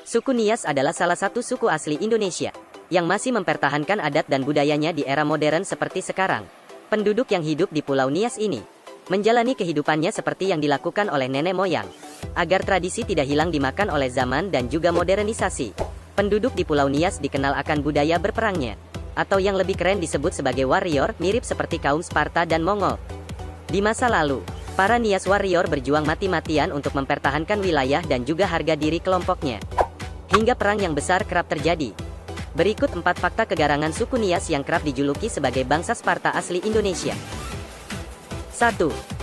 Suku Nias adalah salah satu suku asli Indonesia yang masih mempertahankan adat dan budayanya di era modern seperti sekarang. Penduduk yang hidup di Pulau Nias ini menjalani kehidupannya seperti yang dilakukan oleh nenek moyang, agar tradisi tidak hilang dimakan oleh zaman dan juga modernisasi. Penduduk di Pulau Nias dikenal akan budaya berperangnya, atau yang lebih keren disebut sebagai warrior, mirip seperti kaum Sparta dan Mongol. Di masa lalu, para Nias warrior berjuang mati-matian untuk mempertahankan wilayah dan juga harga diri kelompoknya. Hingga perang yang besar kerap terjadi. Berikut 4 fakta kegarangan suku Nias yang kerap dijuluki sebagai bangsa Sparta asli Indonesia. 1.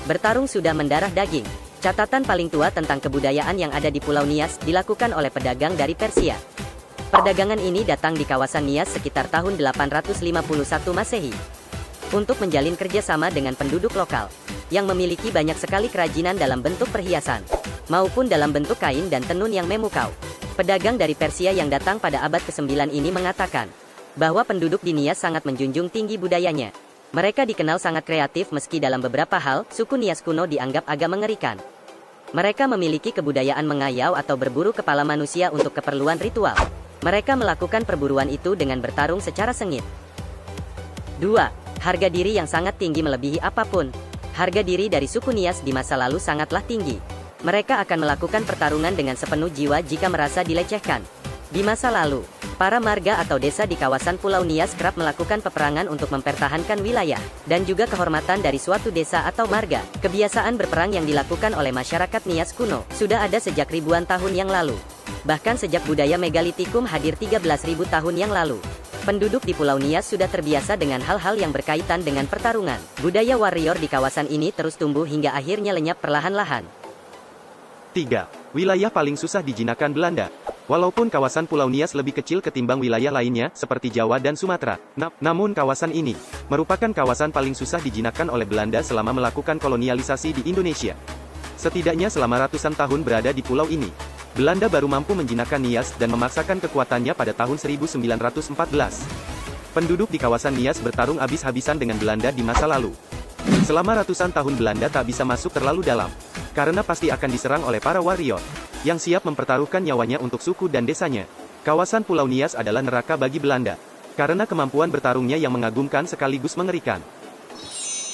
Bertarung sudah mendarah daging. Catatan paling tua tentang kebudayaan yang ada di Pulau Nias dilakukan oleh pedagang dari Persia. Perdagangan ini datang di kawasan Nias sekitar tahun 851 Masehi. Untuk menjalin kerjasama dengan penduduk lokal, yang memiliki banyak sekali kerajinan dalam bentuk perhiasan, maupun dalam bentuk kain dan tenun yang memukau. Pedagang dari Persia yang datang pada abad ke-9 ini mengatakan bahwa penduduk di Nias sangat menjunjung tinggi budayanya. Mereka dikenal sangat kreatif meski dalam beberapa hal, suku Nias kuno dianggap agak mengerikan. Mereka memiliki kebudayaan mengayau atau berburu kepala manusia untuk keperluan ritual. Mereka melakukan perburuan itu dengan bertarung secara sengit. 2. Harga diri yang sangat tinggi melebihi apapun. Harga diri dari suku Nias di masa lalu sangatlah tinggi. Mereka akan melakukan pertarungan dengan sepenuh jiwa jika merasa dilecehkan. Di masa lalu, para marga atau desa di kawasan Pulau Nias kerap melakukan peperangan untuk mempertahankan wilayah, dan juga kehormatan dari suatu desa atau marga. Kebiasaan berperang yang dilakukan oleh masyarakat Nias kuno, sudah ada sejak ribuan tahun yang lalu. Bahkan sejak budaya megalitikum hadir 13.000 tahun yang lalu. Penduduk di Pulau Nias sudah terbiasa dengan hal-hal yang berkaitan dengan pertarungan. Budaya warrior di kawasan ini terus tumbuh hingga akhirnya lenyap perlahan-lahan. 3. Wilayah paling susah dijinakan Belanda. Walaupun kawasan Pulau Nias lebih kecil ketimbang wilayah lainnya, seperti Jawa dan Sumatera, namun kawasan ini merupakan kawasan paling susah dijinakan oleh Belanda selama melakukan kolonialisasi di Indonesia. Setidaknya selama ratusan tahun berada di pulau ini, Belanda baru mampu menjinakkan Nias dan memaksakan kekuatannya pada tahun 1914. Penduduk di kawasan Nias bertarung habis-habisan dengan Belanda di masa lalu. Selama ratusan tahun Belanda tak bisa masuk terlalu dalam, karena pasti akan diserang oleh para warrior, yang siap mempertaruhkan nyawanya untuk suku dan desanya. Kawasan Pulau Nias adalah neraka bagi Belanda, karena kemampuan bertarungnya yang mengagumkan sekaligus mengerikan.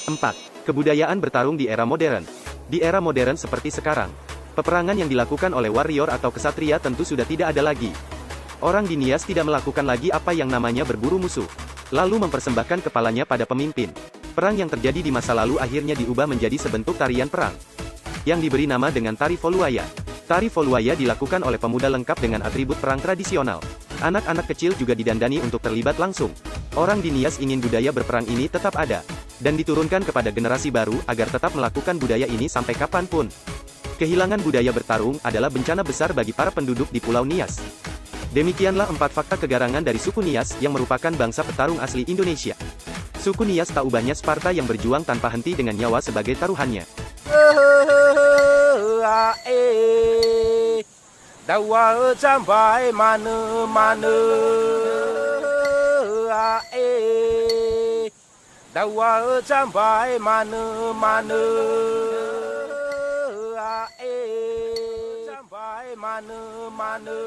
4. Kebudayaan bertarung di era modern. Di era modern seperti sekarang, peperangan yang dilakukan oleh warrior atau kesatria tentu sudah tidak ada lagi. Orang di Nias tidak melakukan lagi apa yang namanya berburu musuh, lalu mempersembahkan kepalanya pada pemimpin. Perang yang terjadi di masa lalu akhirnya diubah menjadi sebentuk tarian perang, yang diberi nama dengan Tari Voluaya. Tari Voluaya dilakukan oleh pemuda lengkap dengan atribut perang tradisional. Anak-anak kecil juga didandani untuk terlibat langsung. Orang di Nias ingin budaya berperang ini tetap ada, dan diturunkan kepada generasi baru agar tetap melakukan budaya ini sampai kapanpun. Kehilangan budaya bertarung adalah bencana besar bagi para penduduk di Pulau Nias. Demikianlah 4 fakta kegarangan dari suku Nias yang merupakan bangsa petarung asli Indonesia. Suku Nias tak ubahnya Sparta yang berjuang tanpa henti dengan nyawa sebagai taruhannya. Dawa sampai mana-mana, dawa sampai mana-mana, sampai mana-mana.